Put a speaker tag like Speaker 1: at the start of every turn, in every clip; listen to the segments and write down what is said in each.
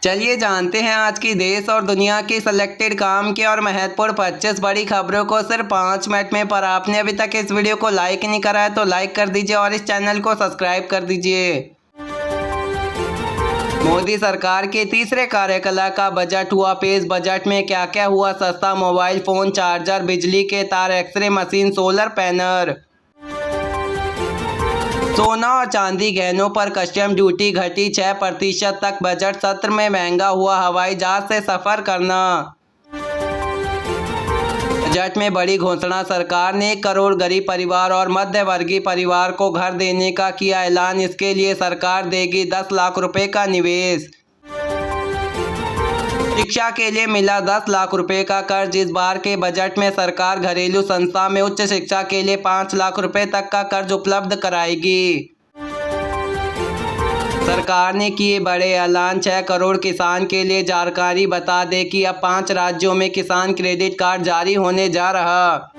Speaker 1: चलिए जानते हैं आज की देश और दुनिया की सिलेक्टेड काम की और महत्वपूर्ण 25 बड़ी खबरों को सिर्फ 5 मिनट में। पर आपने अभी तक इस वीडियो को लाइक नहीं करा है तो लाइक कर दीजिए और इस चैनल को सब्सक्राइब कर दीजिए। मोदी सरकार के तीसरे कार्यकाल का बजट हुआ पेश। बजट में क्या क्या हुआ? सस्ता मोबाइल फोन, चार्जर, बिजली के तार, एक्सरे मशीन, सोलर पैनल। सोना और चांदी गहनों पर कस्टम ड्यूटी घटी 6% तक। बजट सत्र में महंगा हुआ हवाई जहाज से सफर करना। बजट में बड़ी घोषणा, सरकार ने 1 करोड़ गरीब परिवार और मध्य वर्गीय परिवार को घर देने का किया ऐलान। इसके लिए सरकार देगी 10 लाख रुपए का निवेश। शिक्षा के लिए मिला 10 लाख रुपए का कर्ज। इस बार के बजट में सरकार घरेलू संस्था में उच्च शिक्षा के लिए 5 लाख रुपए तक का कर्ज उपलब्ध कराएगी। सरकार ने किए बड़े ऐलान, 6 करोड़ किसान के लिए। जानकारी बता दें कि अब 5 राज्यों में किसान क्रेडिट कार्ड जारी होने जा रहा।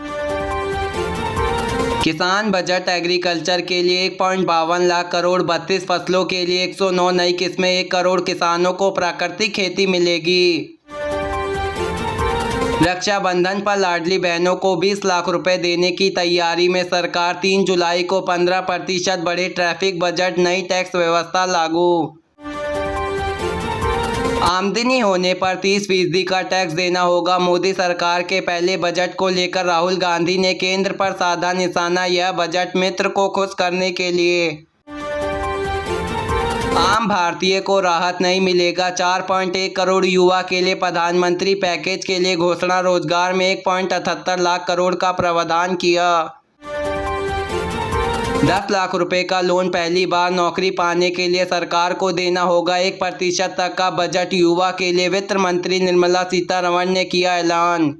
Speaker 1: किसान बजट एग्रीकल्चर के लिए 1.52 लाख करोड़, 32 फसलों के लिए 109 नई किस्में, 1 करोड़ किसानों को प्राकृतिक खेती मिलेगी। रक्षाबंधन पर लाडली बहनों को 20 लाख रुपए देने की तैयारी में सरकार। 3 जुलाई को 15% बढ़े ट्रैफिक बजट, नई टैक्स व्यवस्था लागू। आमदनी होने पर 30% का टैक्स देना होगा। मोदी सरकार के पहले बजट को लेकर राहुल गांधी ने केंद्र पर साधा निशाना। यह बजट मित्र को खुश करने के लिए। आम भारतीय को राहत नहीं मिलेगा, 4.1 करोड़ युवा के लिए प्रधानमंत्री पैकेज के लिए घोषणा। रोजगार में 1.78 लाख करोड़ का प्रावधान किया। 10 लाख रुपए का लोन पहली बार नौकरी पाने के लिए सरकार को देना होगा। 1% तक का बजट युवा के लिए। वित्त मंत्री निर्मला सीतारमण ने किया ऐलान।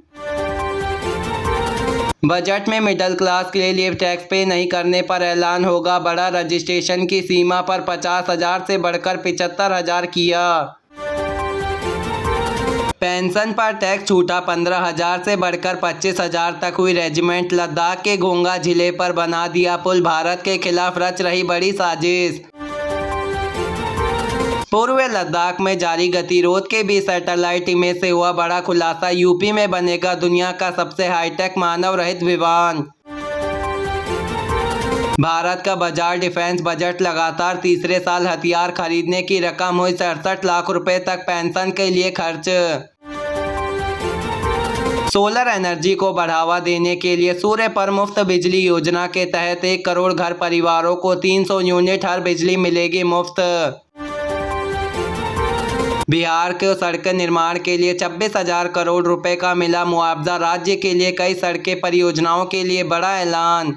Speaker 1: बजट में मिडिल क्लास के लिए टैक्स पे नहीं करने पर ऐलान होगा बड़ा। रजिस्ट्रेशन की सीमा पर 50,000 से बढ़कर 75,000 किया। पेंशन पर टैक्स छूटा 15,000 से बढ़कर 25,000 तक हुई। रेजिमेंट लद्दाख के घोंगा जिले पर बना दिया पुल। भारत के खिलाफ रच रही बड़ी साजिश। पूर्व लद्दाख में जारी गतिरोध के बीच सैटेलाइट इमेज से हुआ बड़ा खुलासा। यूपी में बनेगा दुनिया का सबसे हाईटेक मानव रहित विमान। भारत का बाजार डिफेंस बजट लगातार तीसरे साल हथियार खरीदने की रकम हुई 67 लाख रुपए तक पेंशन के लिए खर्च। सोलर एनर्जी को बढ़ावा देने के लिए सूर्य पर मुफ्त बिजली योजना के तहत 1 करोड़ घर परिवारों को 300 यूनिट हर बिजली मिलेगी मुफ्त। बिहार के सड़क निर्माण के लिए 26,000 करोड़ रुपए का मिला मुआवजा। राज्य के लिए कई सड़कें परियोजनाओं के लिए बड़ा ऐलान।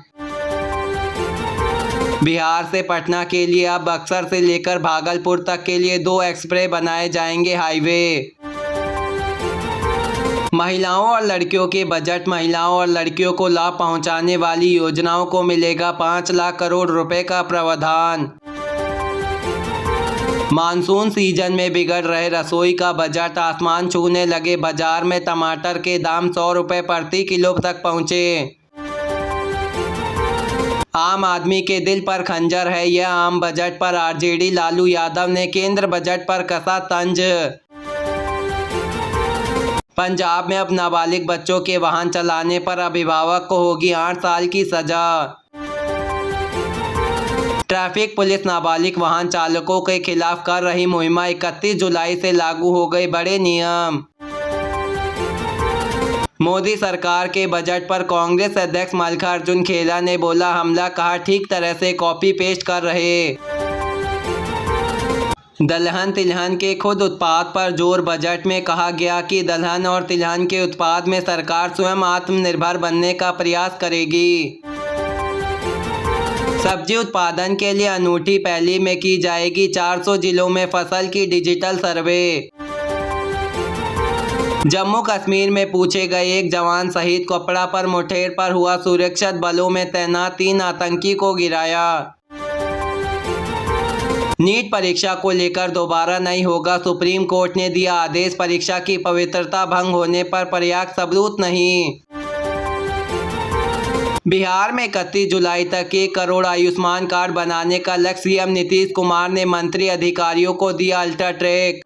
Speaker 1: बिहार से पटना के लिए अब बक्सर से लेकर भागलपुर तक के लिए 2 एक्सप्रेस बनाए जाएंगे हाईवे। महिलाओं और लड़कियों के बजट। महिलाओं और लड़कियों को लाभ पहुंचाने वाली योजनाओं को मिलेगा 5 लाख करोड़ रुपए का प्रावधान। मानसून सीजन में बिगड़ रहे रसोई का बजट। आसमान छूने लगे, बाजार में टमाटर के दाम 100 रुपए प्रति किलो तक पहुंचे। आम आदमी के दिल पर खंजर है यह आम बजट पर आरजेडी। लालू यादव ने केंद्र बजट पर कसा तंज। पंजाब में अब नाबालिग बच्चों के वाहन चलाने पर अभिभावक को होगी 8 साल की सजा। ट्रैफिक पुलिस नाबालिग वाहन चालकों के खिलाफ कर रही मुहिम। 31 जुलाई से लागू हो गए बड़े नियम। मोदी सरकार के बजट पर कांग्रेस अध्यक्ष मल्लिकार्जुन खड़गे ने बोला हमला, कहा ठीक तरह से कॉपी पेस्ट कर रहे। दलहन तिलहन के खुद उत्पाद पर जोर। बजट में कहा गया कि दलहन और तिलहन के उत्पाद में सरकार स्वयं आत्मनिर्भर बनने का प्रयास करेगी। सब्जी उत्पादन के लिए अनूठी पहली में की जाएगी 400 जिलों में फसल की डिजिटल सर्वे। जम्मू कश्मीर में पूछे गए एक जवान शहीद। कपड़ा पर मुठभेड़ पर हुआ, सुरक्षा बलों में तैनात 3 आतंकी को गिराया। नीट परीक्षा को लेकर दोबारा नहीं होगा, सुप्रीम कोर्ट ने दिया आदेश। परीक्षा की पवित्रता भंग होने पर पर्याप्त सबूत नहीं। बिहार में 31 जुलाई तक 1 करोड़ आयुष्मान कार्ड बनाने का लक्ष्य। सीएम नीतीश कुमार ने मंत्री अधिकारियों को दिया अल्ट्रा ट्रैक।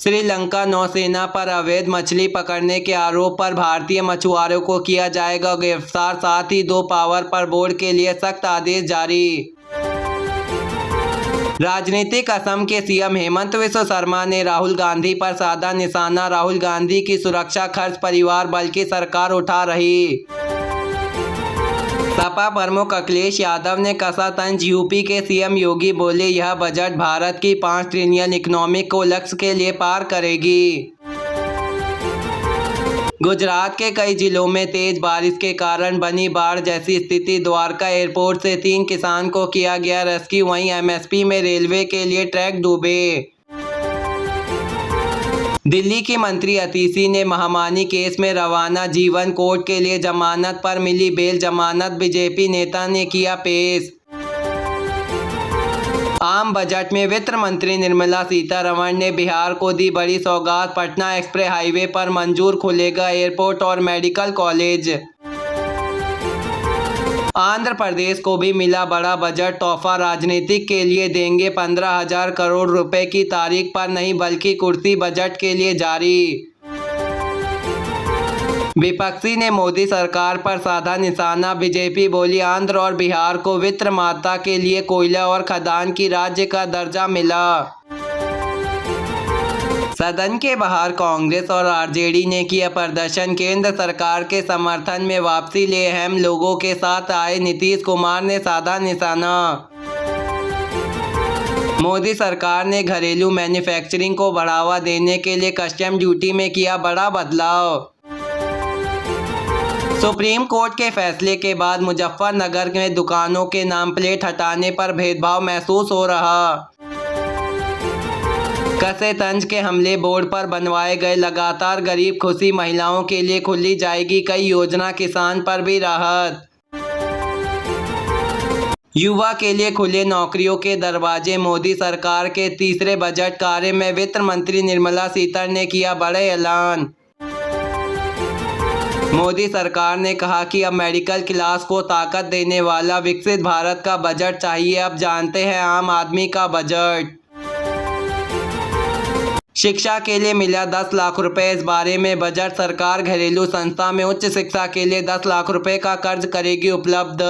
Speaker 1: श्रीलंका नौसेना पर अवैध मछली पकड़ने के आरोप पर भारतीय मछुआरों को किया जाएगा गिरफ्तार, साथ ही 2 पावर पर बोर्ड के लिए सख्त आदेश जारी। राजनीतिक असम के सीएम हेमंत विश्व शर्मा ने राहुल गांधी पर साधा निशाना, राहुल गांधी की सुरक्षा खर्च परिवार बल की सरकार उठा रही। सपा प्रमुख अखिलेश यादव ने कसा तंज, यूपी के सीएम योगी बोले यह बजट भारत की 5 ट्रिलियन इकोनॉमी को लक्ष्य के लिए पार करेगी। गुजरात के कई जिलों में तेज बारिश के कारण बनी बाढ़ जैसी स्थिति, द्वारका एयरपोर्ट से 3 किसान को किया गया रेस्क्यू, वहीं एमएसपी में रेलवे के लिए ट्रैक डूबे। दिल्ली की मंत्री अतिशी ने महामानी केस में रवाना जीवन कोर्ट के लिए जमानत पर मिली बेल, जमानत बीजेपी नेता ने किया पेश। आम बजट में वित्त मंत्री निर्मला सीतारमण ने बिहार को दी बड़ी सौगात, पटना एक्सप्रेस हाईवे पर मंजूर, खुलेगा एयरपोर्ट और मेडिकल कॉलेज। आंध्र प्रदेश को भी मिला बड़ा बजट तोहफा, राजनीतिक के लिए देंगे 15,000 करोड़ रुपए की तारीख पर नहीं बल्कि कुर्सी बजट के लिए जारी। विपक्षी ने मोदी सरकार पर साधा निशाना, बीजेपी बोली आंध्र और बिहार को वित्त माता के लिए कोयला और खदान की राज्य का दर्जा मिला। सदन के बाहर कांग्रेस और आरजेडी ने किया प्रदर्शन, केंद्र सरकार के समर्थन में वापसी ले अहम लोगों के साथ आए नीतीश कुमार ने साधा निशाना। मोदी सरकार ने घरेलू मैन्युफैक्चरिंग को बढ़ावा देने के लिए कस्टम ड्यूटी में किया बड़ा बदलाव। सुप्रीम कोर्ट के फैसले के बाद मुजफ्फरनगर में दुकानों के नाम प्लेट हटाने पर भेदभाव महसूस हो रहा। कसे तंज के हमले बोर्ड पर बनवाए गए लगातार गरीब खुशी, महिलाओं के लिए खुली जाएगी कई योजना, किसान पर भी राहत। युवा के लिए खुले नौकरियों के दरवाजे, मोदी सरकार के तीसरे बजट कार्य में वित्त मंत्री निर्मला सीतारमण ने किया बड़े ऐलान। मोदी सरकार ने कहा कि अब मेडिकल क्लास को ताकत देने वाला विकसित भारत का बजट चाहिए। अब जानते हैं आम आदमी का बजट। शिक्षा के लिए मिला 10 लाख रुपए, इस बारे में बजट, सरकार घरेलू संस्था में उच्च शिक्षा के लिए 10 लाख रुपए का कर्ज करेगी उपलब्ध।